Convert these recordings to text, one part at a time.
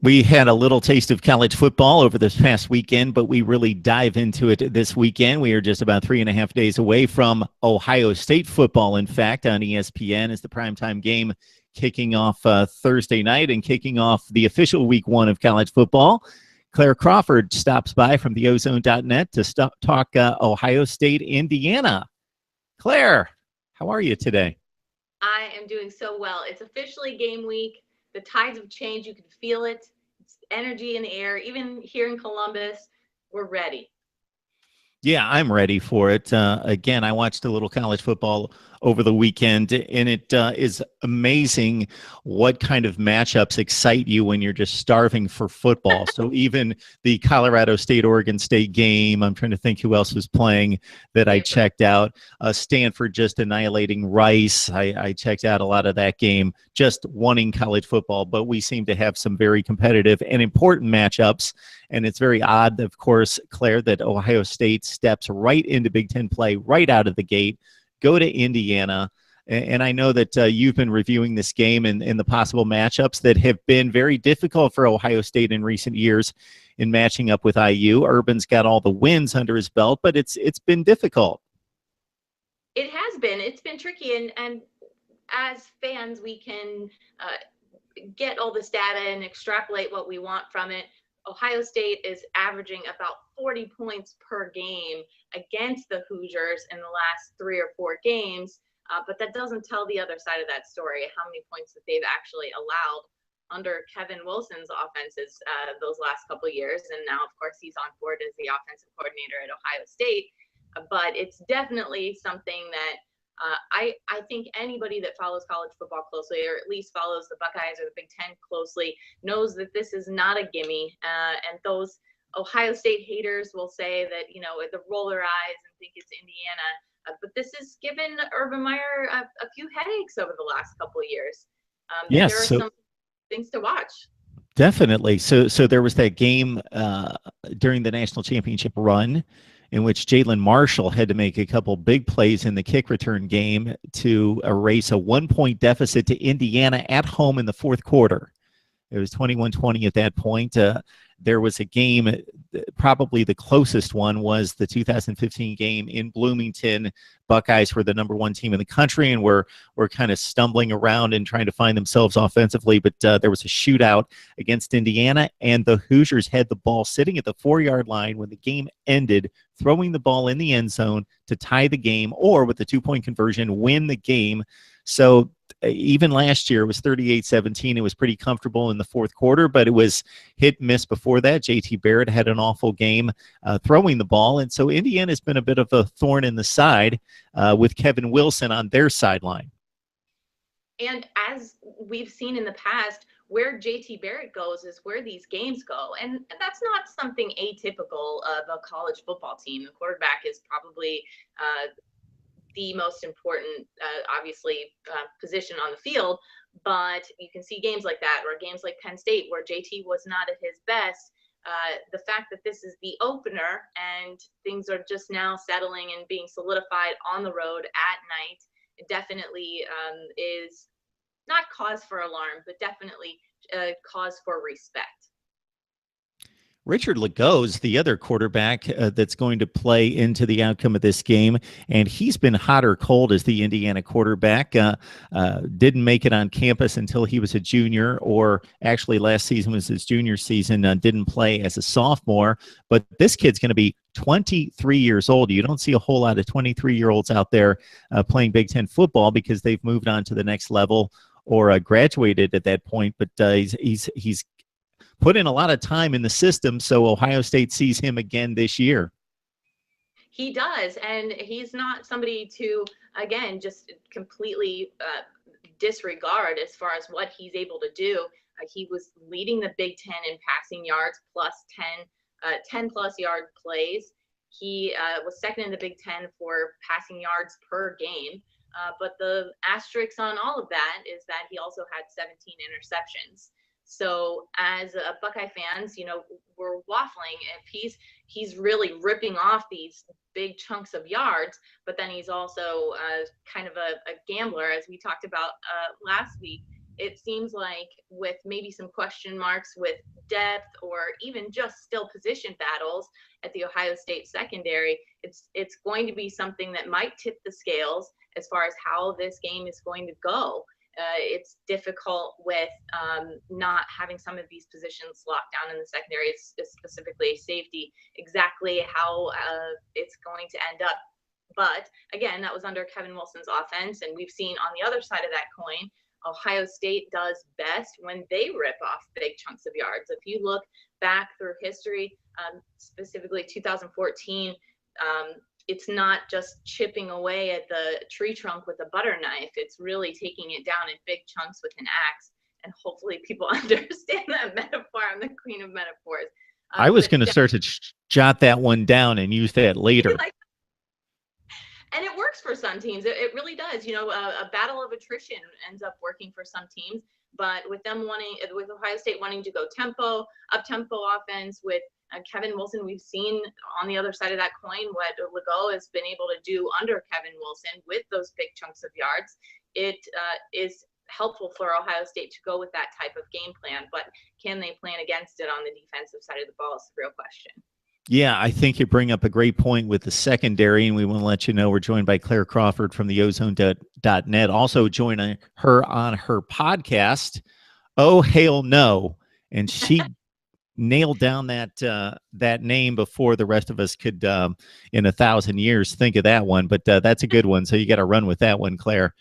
We had a little taste of college football over this past weekend, but we really dive into it this weekend. We are just about 3.5 days away from Ohio State football, in fact, on ESPN is the primetime game kicking off Thursday night and kicking off the official week one of college football. Claire Crawford stops by from theozone.net to talk Ohio State, Indiana. Claire, how are you today? I am doing so well. It's officially game week. The tides have changed. You can feel it. It's energy in the air. Even here in Columbus, we're ready. Yeah, I'm ready for it. Again, I watched a little college football over the weekend, and it is amazing what kind of matchups excite you when you're just starving for football. So even the Colorado State Oregon State game, I'm trying to think who else was playing that I Stanford. checked out. Stanford just annihilating Rice. I checked out a lot of that game, just wanting college football, but we seem to have some very competitive and important matchups. And it's very odd, of course, Claire, that Ohio State steps right into Big Ten play right out of the gate, go to Indiana. And I know that you've been reviewing this game and the possible matchups that have been very difficult for Ohio State in recent years in matching up with IU. Urban's got all the wins under his belt, but it's been difficult. It has been. It's been tricky. And as fans, we can get all this data and extrapolate what we want from it. Ohio State is averaging about 40 points per game against the Hoosiers in the last 3 or 4 games. But that doesn't tell the other side of that story, how many points that they've actually allowed under Kevin Wilson's offenses those last couple of years. And now, of course, he's on board as the offensive coordinator at Ohio State. But it's definitely something that I think anybody that follows college football closely, or at least follows the Buckeyes or the Big Ten closely, knows that this is not a gimme. And those Ohio State haters will say that, they roll their eyes and think it's Indiana. But this has given Urban Meyer a few headaches over the last couple of years. And Yes, there are so some things to watch. definitely. So there was that game during the national championship run in which Jalen Marshall had to make a couple big plays in the kick return game to erase a 1 point deficit to Indiana at home in the fourth quarter. It was 21-20 at that point. There was a game, probably the closest one was the 2015 game in Bloomington. Buckeyes were the number one team in the country and were kind of stumbling around and trying to find themselves offensively. But there was a shootout against Indiana, and the Hoosiers had the ball sitting at the 4-yard line when the game ended, throwing the ball in the end zone to tie the game, or with the 2-point conversion, win the game. So even last year, it was 38-17. It was pretty comfortable in the fourth quarter, but it was hit and miss before that. JT Barrett had an awful game throwing the ball, and so Indiana's been a bit of a thorn in the side with Kevin Wilson on their sideline. And as we've seen in the past, where JT Barrett goes is where these games go. And that's not something atypical of a college football team. The quarterback is probably the most important, obviously, position on the field. But you can see games like that, or games like Penn State, where JT was not at his best. The fact that this is the opener and things are just now settling and being solidified on the road at night, it definitely is not cause for alarm, but definitely cause for respect. Richard Legault's the other quarterback that's going to play into the outcome of this game, and he's been hot or cold as the Indiana quarterback. Didn't make it on campus until he was a junior, or actually last season was his junior season. Didn't play as a sophomore, but this kid's going to be 23 years old. You don't see a whole lot of 23-year-olds out there playing Big Ten football because they've moved on to the next level or graduated at that point. But he's put in a lot of time in the system, so Ohio State sees him again this year. He does, and he's not somebody to, again, just completely disregard as far as what he's able to do. He was leading the Big Ten in passing yards, plus 10-plus yard plays. He was second in the Big Ten for passing yards per game. But the asterisk on all of that is that he also had 17 interceptions. So as Buckeye fans, we're waffling if he's really ripping off these big chunks of yards, but then he's also kind of a gambler, as we talked about last week. it seems like with maybe some question marks with depth or even just still position battles at the Ohio State secondary, it's going to be something that might tip the scales as far as how this game is going to go. It's difficult with not having some of these positions locked down in the secondary, specifically safety, exactly how it's going to end up. But again, that was under Kevin Wilson's offense, and we've seen on the other side of that coin, Ohio State does best when they rip off big chunks of yards. If you look back through history, specifically 2014, it's not just chipping away at the tree trunk with a butter knife. It's really taking it down in big chunks with an axe. And hopefully people understand that metaphor. I'm the queen of metaphors. I was going to start to jot that one down and use that later. And it works for some teams. It really does. You know, a battle of attrition ends up working for some teams. But with Ohio State wanting to go up-tempo offense, with Kevin Wilson, we've seen on the other side of that coin what Legault has been able to do under Kevin Wilson with those big chunks of yards. It is helpful for Ohio State to go with that type of game plan, but can they plan against it on the defensive side of the ball is the real question. Yeah, I think you bring up a great point with the secondary, and we want to let you know we're joined by Claire Crawford from the ozone.net. Also joining her on her podcast, Oh Hail No, and she nailed down that name before the rest of us could, in 1,000 years, think of that one. But that's a good one, so you got to run with that one, Claire.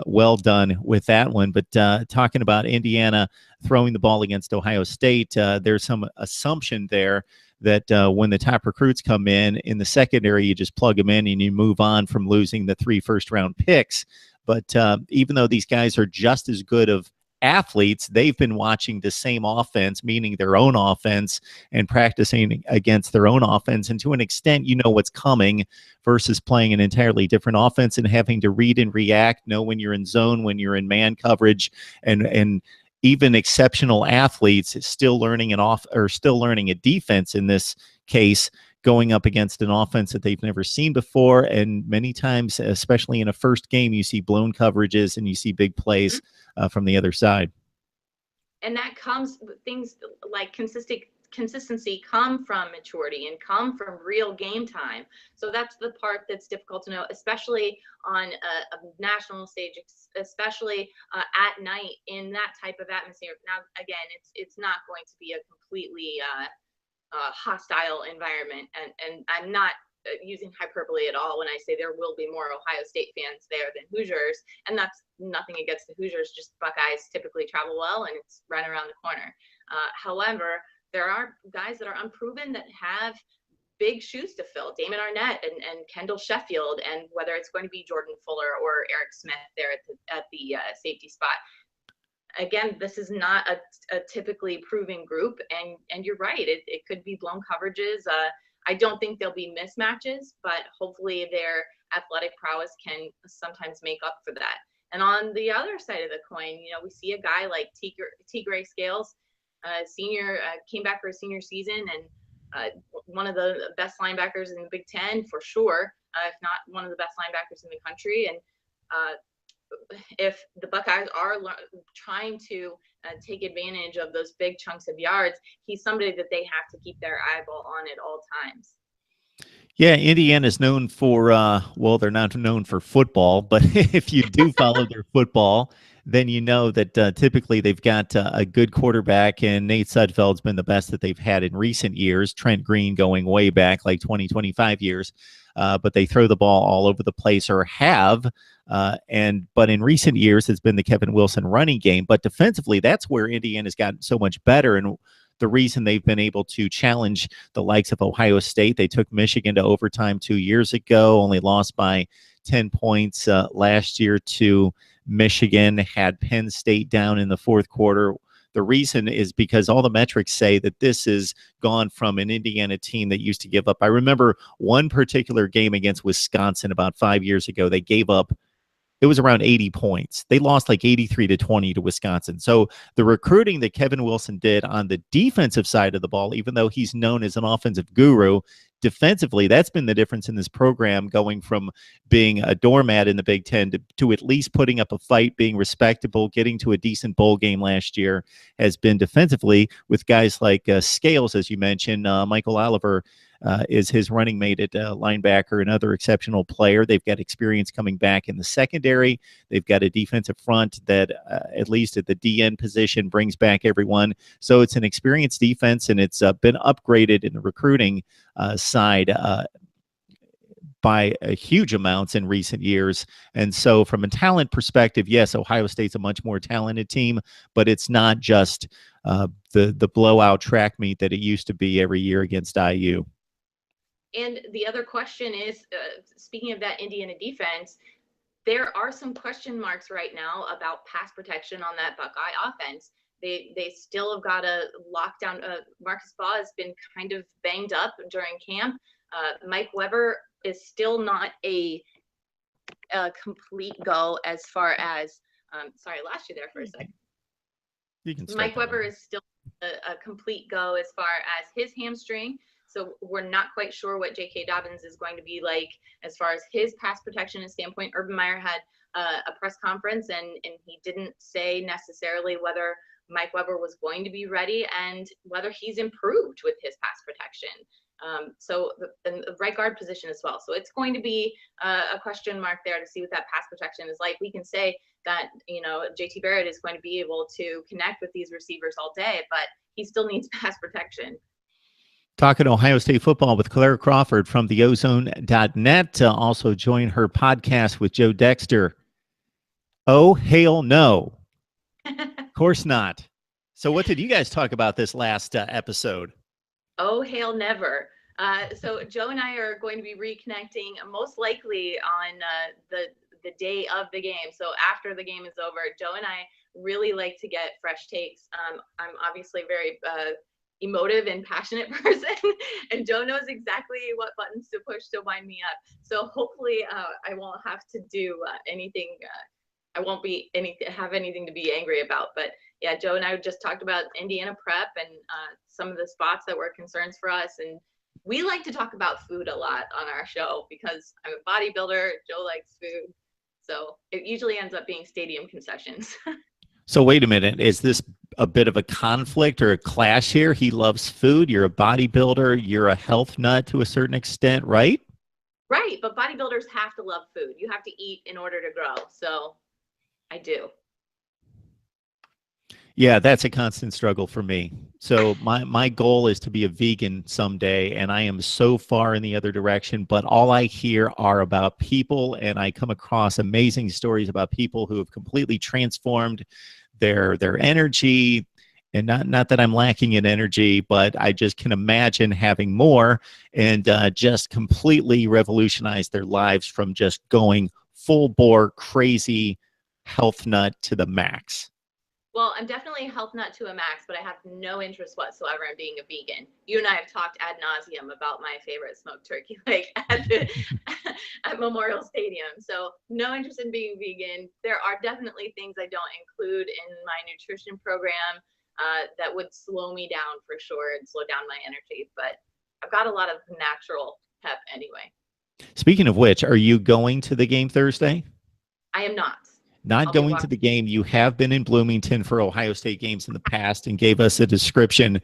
Well done with that one. But talking about Indiana throwing the ball against Ohio State, there's some assumption there that when the top recruits come in the secondary, you just plug them in and you move on from losing the 3 first-round picks. But even though these guys are just as good of athletes, they've been watching the same offense, meaning their own offense, and practicing against their own offense. And to an extent, you know what's coming versus playing an entirely different offense and having to read and react, know when you're in zone, when you're in man coverage, and even exceptional athletes still learning a defense in this case, going up against an offense that they've never seen before. And many times, especially in a first game, you see blown coverages and you see big plays from the other side. And that comes with things like consistency come from maturity and come from real game time. So that's the part that's difficult to know, especially on a national stage, especially at night in that type of atmosphere. Now, again, it's not going to be a completely hostile environment, and I'm not using hyperbole at all when I say there will be more Ohio State fans there than Hoosiers, and that's nothing against the Hoosiers, just Buckeyes typically travel well and it's right around the corner. However, there are guys that are unproven that have big shoes to fill, Damon Arnett and Kendall Sheffield, and whether it's going to be Jordan Fuller or Eric Smith there at the safety spot. Again, this is not a typically proven group, and you're right, it could be blown coverages. I don't think there'll be mismatches, but hopefully their athletic prowess can sometimes make up for that. And on the other side of the coin, you know, we see a guy like T. Gray Scales, senior, came back for a senior season, and one of the best linebackers in the Big Ten for sure, if not one of the best linebackers in the country. And if the Buckeyes are trying to take advantage of those big chunks of yards, he's somebody that they have to keep their eyeball on at all times. Yeah, Indiana's known for, well, they're not known for football, but if you do follow their football, then you know that typically they've got a good quarterback, and Nate Sudfeld's been the best that they've had in recent years. Trent Green going way back, like 20, 25 years. But they throw the ball all over the place, or have. But in recent years, it's been the Kevin Wilson running game. But defensively, that's where Indiana's gotten so much better. And the reason they've been able to challenge the likes of Ohio State, they took Michigan to overtime 2 years ago, only lost by 10 points last year to Michigan, had Penn State down in the fourth quarter. The reason is because all the metrics say that this has gone from an Indiana team that used to give up. I remember one particular game against Wisconsin about 5 years ago. They gave up, it was around 80 points. They lost like 83-20 to Wisconsin. So the recruiting that Kevin Wilson did on the defensive side of the ball, even though he's known as an offensive guru, defensively, that's been the difference in this program, going from being a doormat in the Big Ten to at least putting up a fight, being respectable, getting to a decent bowl game last year, has been defensively with guys like Scales, as you mentioned. Michael Oliver is his running mate at linebacker, another exceptional player. They've got experience coming back in the secondary. They've got a defensive front that, at least at the DN position, brings back everyone. So it's an experienced defense, and it's been upgraded in the recruiting side by a huge amounts in recent years. And so from a talent perspective, yes, Ohio State's a much more talented team, but it's not just the blowout track meet that it used to be every year against IU. And the other question is, speaking of that Indiana defense, there are some question marks right now about pass protection on that Buckeye offense. They still have got a lockdown. Marcus Baugh has been kind of banged up during camp. Mike Weber is still not a complete go as far as, sorry, I lost you there for a second. Mike Weber is still a complete go as far as his hamstring. So we're not quite sure what J.K. Dobbins is going to be like as far as his pass protection standpoint. Urban Meyer had a press conference, and he didn't say necessarily whether Mike Weber was going to be ready and whether he's improved with his pass protection. So the right guard position as well. So it's going to be a question mark there to see what that pass protection is like. We can say that, JT Barrett is going to be able to connect with these receivers all day, but he still needs pass protection. Talking Ohio State football with Claire Crawford from theozone.net. Also join her podcast with Joe Dexter. Oh, hail no. Of course not. So what did you guys talk about this last episode? Oh, hail never. So Joe and I are going to be reconnecting most likely on the day of the game. So after the game is over, Joe and I really like to get fresh takes. I'm obviously very emotive and passionate person, and Joe knows exactly what buttons to push to wind me up. So hopefully I won't have to do anything. I won't be have anything to be angry about. But yeah, Joe and I just talked about Indiana prep and some of the spots that were concerns for us. And we like to talk about food a lot on our show because I'm a bodybuilder. Joe likes food. So it usually ends up being stadium concessions. So wait a minute. Is this a bit of a conflict or a clash here? He loves food. You're a bodybuilder. You're a health nut to a certain extent, right? Right. But bodybuilders have to love food. You have to eat in order to grow. So I do. Yeah, that's a constant struggle for me. So my goal is to be a vegan someday, and I am so far in the other direction, but all I hear are about people, and I come across amazing stories about people who have completely transformed their energy. And not that I'm lacking in energy, but I just can imagine having more and just completely revolutionize their lives from just going full bore crazy health nut to the max. Well, I'm definitely a health nut to a max, but I have no interest whatsoever in being a vegan. You and I have talked ad nauseum about my favorite smoked turkey leg at Memorial Stadium. So no interest in being vegan. There are definitely things I don't include in my nutrition program that would slow me down for sure and slow down my energy. But I've got a lot of natural pep anyway. Speaking of which, are you going to the game Thursday? I am not. Not going to the game. You have been in Bloomington for Ohio State games in the past and gave us a description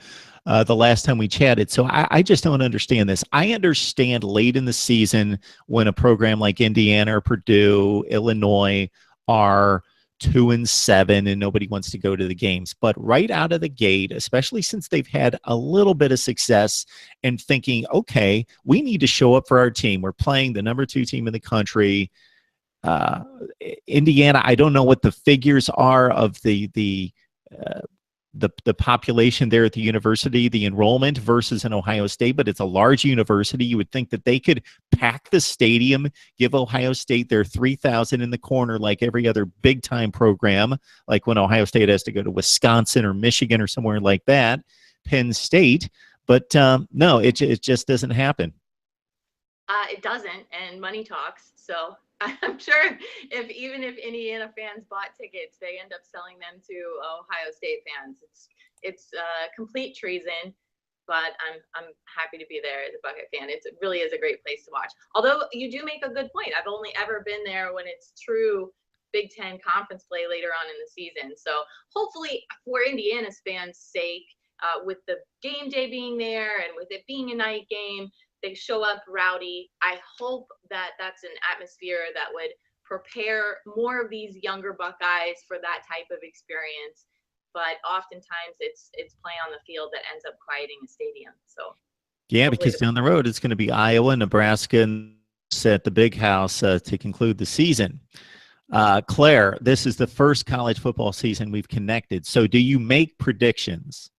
the last time we chatted. So I just don't understand this. I understand late in the season when a program like Indiana or Purdue, Illinois are 2-7 and nobody wants to go to the games. But right out of the gate, especially since they've had a little bit of success and thinking, okay, we need to show up for our team. We're playing the number 2 team in the country. Indiana, I don't know what the figures are of the population there at the university, the enrollment versus in Ohio State, but it's a large university. You would think that they could pack the stadium, give Ohio State their 3,000 in the corner like every other big time program, like when Ohio State has to go to Wisconsin or Michigan or somewhere like that, Penn State. But no, it just doesn't happen. It doesn't, and money talks. So I'm sure even if Indiana fans bought tickets, they end up selling them to Ohio State fans. It's complete treason. but I'm happy to be there as a Buckeye fan. It really is a great place to watch. Although you do make a good point. I've only ever been there when it's true Big Ten conference play later on in the season. So hopefully for Indiana's fans' sake, with the game day being there and with it being a night game, they show up rowdy. I hope that that's an atmosphere that would prepare more of these younger Buckeyes for that type of experience. But oftentimes it's play on the field that ends up quieting a stadium. So yeah, because down the road it's going to be Iowa, Nebraska, and at the Big House to conclude the season. Claire, this is the first college football season we've connected. So do you make predictions?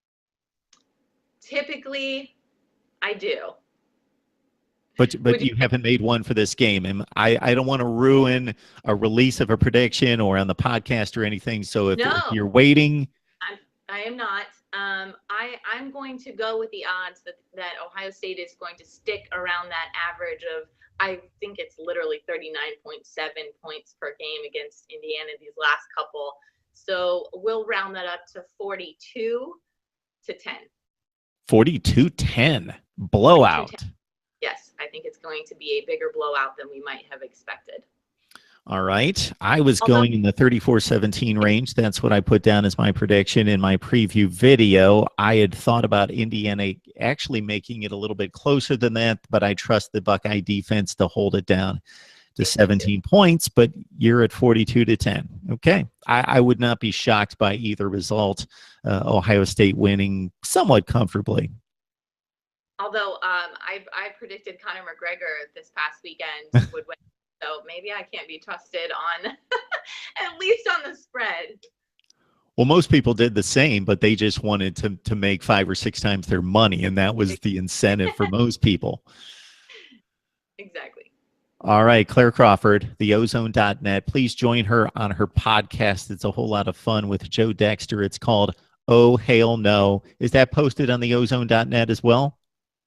Typically, I do. But you haven't made one for this game. And I don't want to ruin a release of a prediction or on the podcast or anything. So if you're waiting. I am not. I'm going to go with the odds that Ohio State is going to stick around that average of, I think it's literally 39.7 points per game against Indiana these last couple. So we'll round that up to 42-10. 42-10. Blowout. 42-10. Yes, I think it's going to be a bigger blowout than we might have expected. All right. I was going in the 34-17 range. That's what I put down as my prediction in my preview video. I had thought about Indiana actually making it a little bit closer than that, but I trust the Buckeye defense to hold it down to 17 points, but you're at 42-10. Okay. I would not be shocked by either result. Ohio State winning somewhat comfortably. Although I predicted Conor McGregor this past weekend would win. So maybe I can't be trusted on, at least on the spread. Well, most people did the same, but they just wanted to make 5 or 6 times their money, and that was the incentive for most people. Exactly. All right, Claire Crawford, theozone.net. Please join her on her podcast. It's a whole lot of fun with Joe Dexter. It's called Oh, Hail No. Is that posted on theozone.net as well?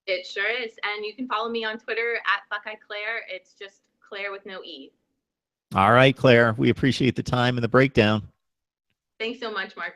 It sure is. And you can follow me on Twitter at Buckeye Claire. It's just Claire with no E. All right, Claire. We appreciate the time and the breakdown. Thanks so much, Mark.